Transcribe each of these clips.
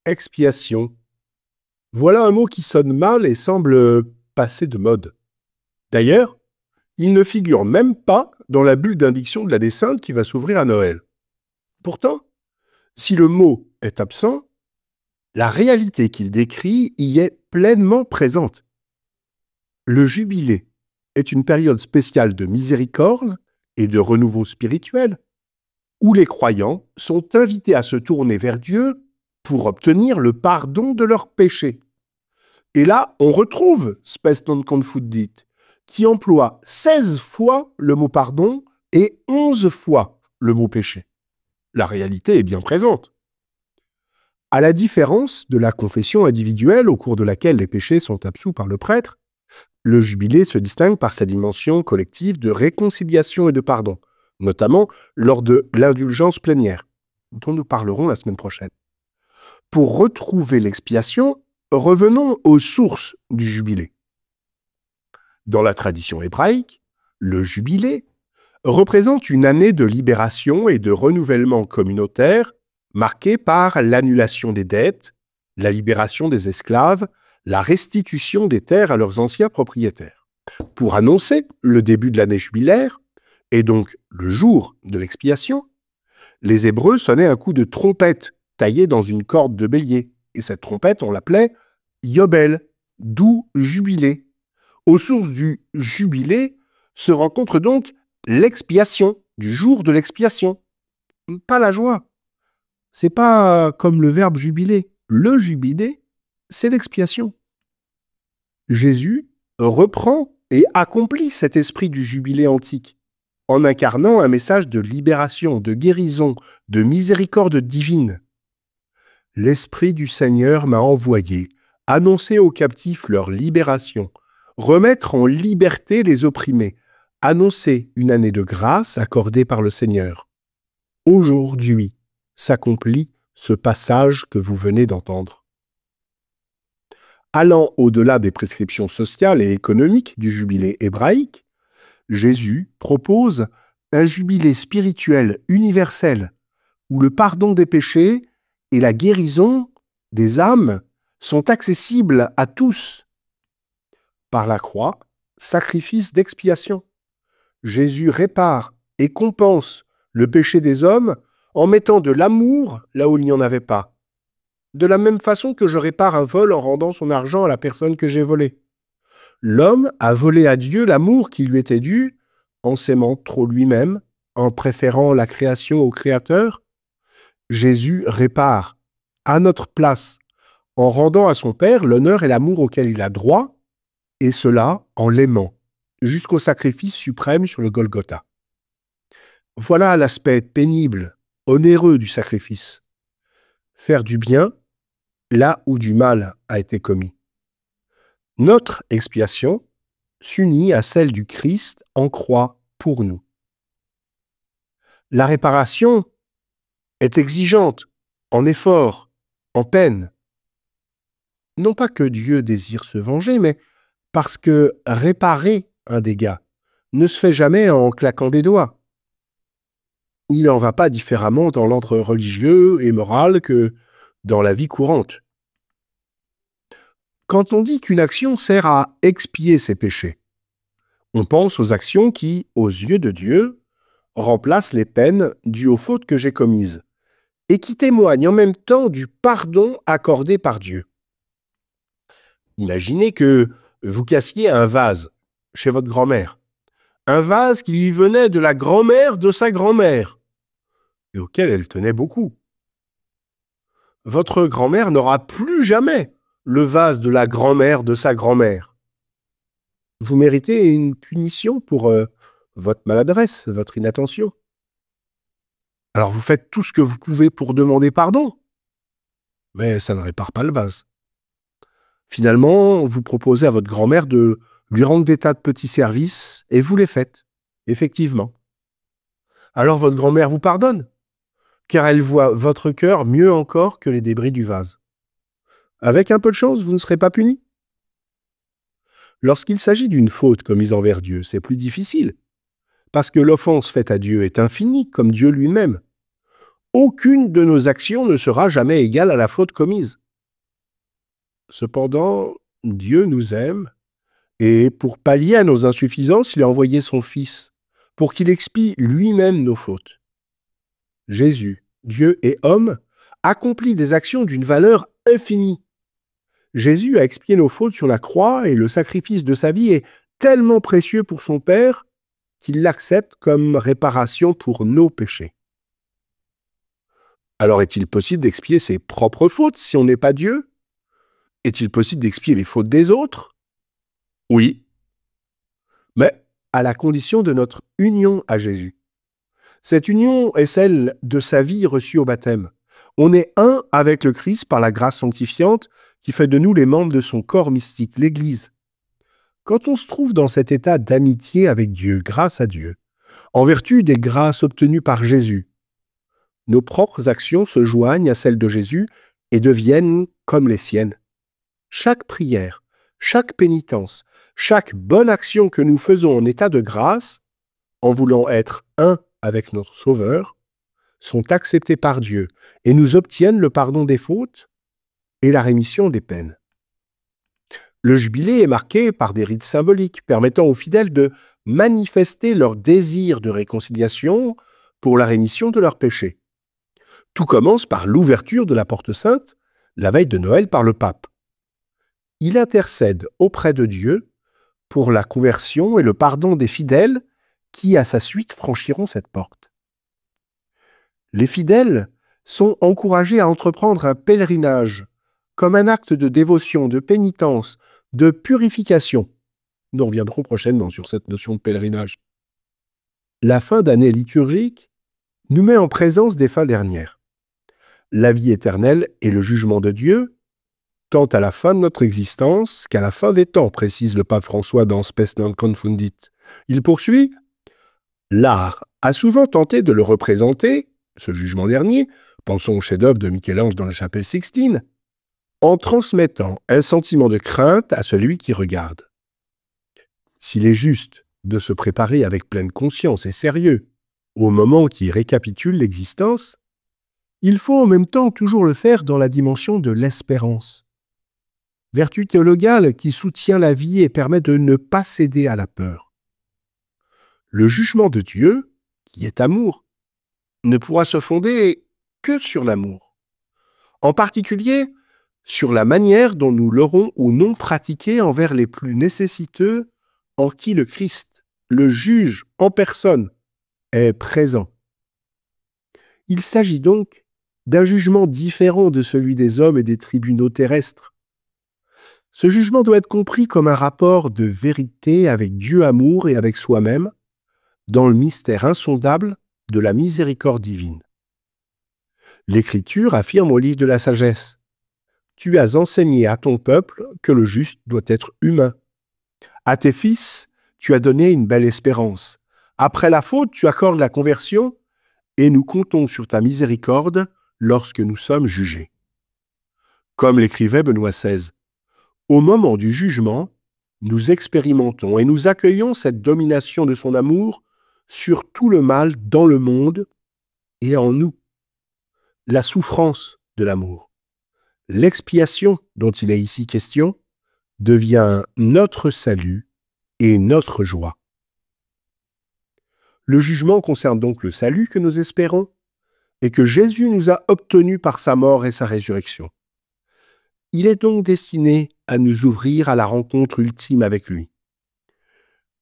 Expiation. Voilà un mot qui sonne mal et semble passer de mode. D'ailleurs, il ne figure même pas dans la bulle d'indiction de l'année sainte qui va s'ouvrir à Noël. Pourtant, si le mot est absent, la réalité qu'il décrit y est pleinement présente. Le jubilé est une période spéciale de miséricorde et de renouveau spirituel, où les croyants sont invités à se tourner vers Dieu pour obtenir le pardon de leurs péchés. Et là, on retrouve Spes non confundit, qui emploie 16 fois le mot pardon et 11 fois le mot péché. La réalité est bien présente. À la différence de la confession individuelle au cours de laquelle les péchés sont absous par le prêtre, le jubilé se distingue par sa dimension collective de réconciliation et de pardon, notamment lors de l'indulgence plénière, dont nous parlerons la semaine prochaine. Pour retrouver l'expiation, revenons aux sources du jubilé. Dans la tradition hébraïque, le jubilé représente une année de libération et de renouvellement communautaire marquée par l'annulation des dettes, la libération des esclaves, la restitution des terres à leurs anciens propriétaires. Pour annoncer le début de l'année jubilaire, et donc le jour de l'expiation, les Hébreux sonnaient un coup de trompette taillé dans une corde de bélier, et cette trompette, on l'appelait Yobel, d'où jubilé. Aux sources du jubilé se rencontre donc l'expiation, du jour de l'expiation. Pas la joie. C'est pas comme le verbe jubiler. Le jubilé, c'est l'expiation. Jésus reprend et accomplit cet esprit du jubilé antique en incarnant un message de libération, de guérison, de miséricorde divine. L'Esprit du Seigneur m'a envoyé annoncer aux captifs leur libération, remettre en liberté les opprimés, annoncer une année de grâce accordée par le Seigneur. Aujourd'hui s'accomplit ce passage que vous venez d'entendre. Allant au-delà des prescriptions sociales et économiques du jubilé hébraïque, Jésus propose un jubilé spirituel universel où le pardon des péchés et la guérison des âmes sont accessibles à tous. Par la croix, sacrifice d'expiation, Jésus répare et compense le péché des hommes en mettant de l'amour là où il n'y en avait pas. De la même façon que je répare un vol en rendant son argent à la personne que j'ai volée. L'homme a volé à Dieu l'amour qui lui était dû en s'aimant trop lui-même, en préférant la création au Créateur. Jésus répare à notre place en rendant à son Père l'honneur et l'amour auquel il a droit, et cela en l'aimant, jusqu'au sacrifice suprême sur le Golgotha. Voilà l'aspect pénible, onéreux du sacrifice. Faire du bien là où du mal a été commis. Notre expiation s'unit à celle du Christ en croix pour nous. La réparation est exigeante, en effort, en peine. Non pas que Dieu désire se venger, mais parce que réparer un dégât ne se fait jamais en claquant des doigts. Il n'en va pas différemment dans l'ordre religieux et moral que dans la vie courante. Quand on dit qu'une action sert à expier ses péchés, on pense aux actions qui, aux yeux de Dieu, remplacent les peines dues aux fautes que j'ai commises et qui témoignent en même temps du pardon accordé par Dieu. Imaginez que vous cassiez un vase chez votre grand-mère, un vase qui lui venait de la grand-mère de sa grand-mère et auquel elle tenait beaucoup. Votre grand-mère n'aura plus jamais le vase de la grand-mère de sa grand-mère. Vous méritez une punition pour votre maladresse, votre inattention. Alors vous faites tout ce que vous pouvez pour demander pardon, mais ça ne répare pas le vase. Finalement, vous proposez à votre grand-mère de lui rendre des tas de petits services et vous les faites, effectivement. Alors votre grand-mère vous pardonne, car elle voit votre cœur mieux encore que les débris du vase. Avec un peu de chance, vous ne serez pas puni. Lorsqu'il s'agit d'une faute commise envers Dieu, c'est plus difficile, parce que l'offense faite à Dieu est infinie, comme Dieu lui-même. aucune de nos actions ne sera jamais égale à la faute commise. Cependant, Dieu nous aime, et pour pallier à nos insuffisances, il a envoyé son Fils, pour qu'il expie lui-même nos fautes. Jésus, Dieu et homme, accomplit des actions d'une valeur infinie. Jésus a expié nos fautes sur la croix et le sacrifice de sa vie est tellement précieux pour son Père qu'il l'accepte comme réparation pour nos péchés. Alors est-il possible d'expier ses propres fautes si on n'est pas Dieu? Est-il possible d'expier les fautes des autres? Oui, mais à la condition de notre union à Jésus. Cette union est celle de sa vie reçue au baptême. On est un avec le Christ par la grâce sanctifiante qui fait de nous les membres de son corps mystique, l'Église. Quand on se trouve dans cet état d'amitié avec Dieu, grâce à Dieu, en vertu des grâces obtenues par Jésus, nos propres actions se joignent à celles de Jésus et deviennent comme les siennes. Chaque prière, chaque pénitence, chaque bonne action que nous faisons en état de grâce, en voulant être un avec notre Sauveur, sont acceptées par Dieu et nous obtiennent le pardon des fautes et la rémission des peines. Le jubilé est marqué par des rites symboliques permettant aux fidèles de manifester leur désir de réconciliation pour la rémission de leurs péchés. Tout commence par l'ouverture de la porte sainte, la veille de Noël par le pape. Il intercède auprès de Dieu pour la conversion et le pardon des fidèles qui, à sa suite, franchiront cette porte. Les fidèles sont encouragés à entreprendre un pèlerinage comme un acte de dévotion, de pénitence, de purification. Nous reviendrons prochainement sur cette notion de pèlerinage. La fin d'année liturgique nous met en présence des fins dernières. La vie éternelle et le jugement de Dieu, tant à la fin de notre existence qu'à la fin des temps, précise le pape François dans Spes non confundit. Il poursuit « L'art a souvent tenté de le représenter, ce jugement dernier, pensons au chef-d'œuvre de Michel-Ange dans la chapelle Sixtine, en transmettant un sentiment de crainte à celui qui regarde. S'il est juste de se préparer avec pleine conscience et sérieux au moment qui récapitule l'existence, il faut en même temps toujours le faire dans la dimension de l'espérance. Vertu théologale qui soutient la vie et permet de ne pas céder à la peur. Le jugement de Dieu, qui est amour, ne pourra se fonder que sur l'amour. En particulier, sur la manière dont nous l'aurons ou non pratiqué envers les plus nécessiteux en qui le Christ, le juge en personne, est présent. Il s'agit donc d'un jugement différent de celui des hommes et des tribunaux terrestres. Ce jugement doit être compris comme un rapport de vérité avec Dieu amour et avec soi-même, dans le mystère insondable de la miséricorde divine. L'Écriture affirme au livre de la sagesse « Tu as enseigné à ton peuple que le juste doit être humain. À tes fils, tu as donné une belle espérance. Après la faute, tu accordes la conversion, et nous comptons sur ta miséricorde lorsque nous sommes jugés. » Comme l'écrivait Benoît XVI, au moment du jugement, nous expérimentons et nous accueillons cette domination de son amour sur tout le mal dans le monde et en nous. La souffrance de l'amour, l'expiation dont il est ici question, devient notre salut et notre joie. Le jugement concerne donc le salut que nous espérons et que Jésus nous a obtenu par sa mort et sa résurrection. Il est donc destiné à nous ouvrir à la rencontre ultime avec lui.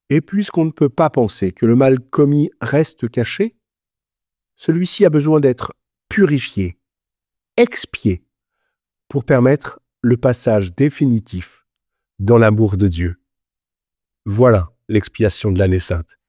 Et puisqu'on ne peut pas penser que le mal commis reste caché, celui-ci a besoin d'être purifié, expié, pour permettre le passage définitif dans l'amour de Dieu. Voilà l'expiation de l'année sainte.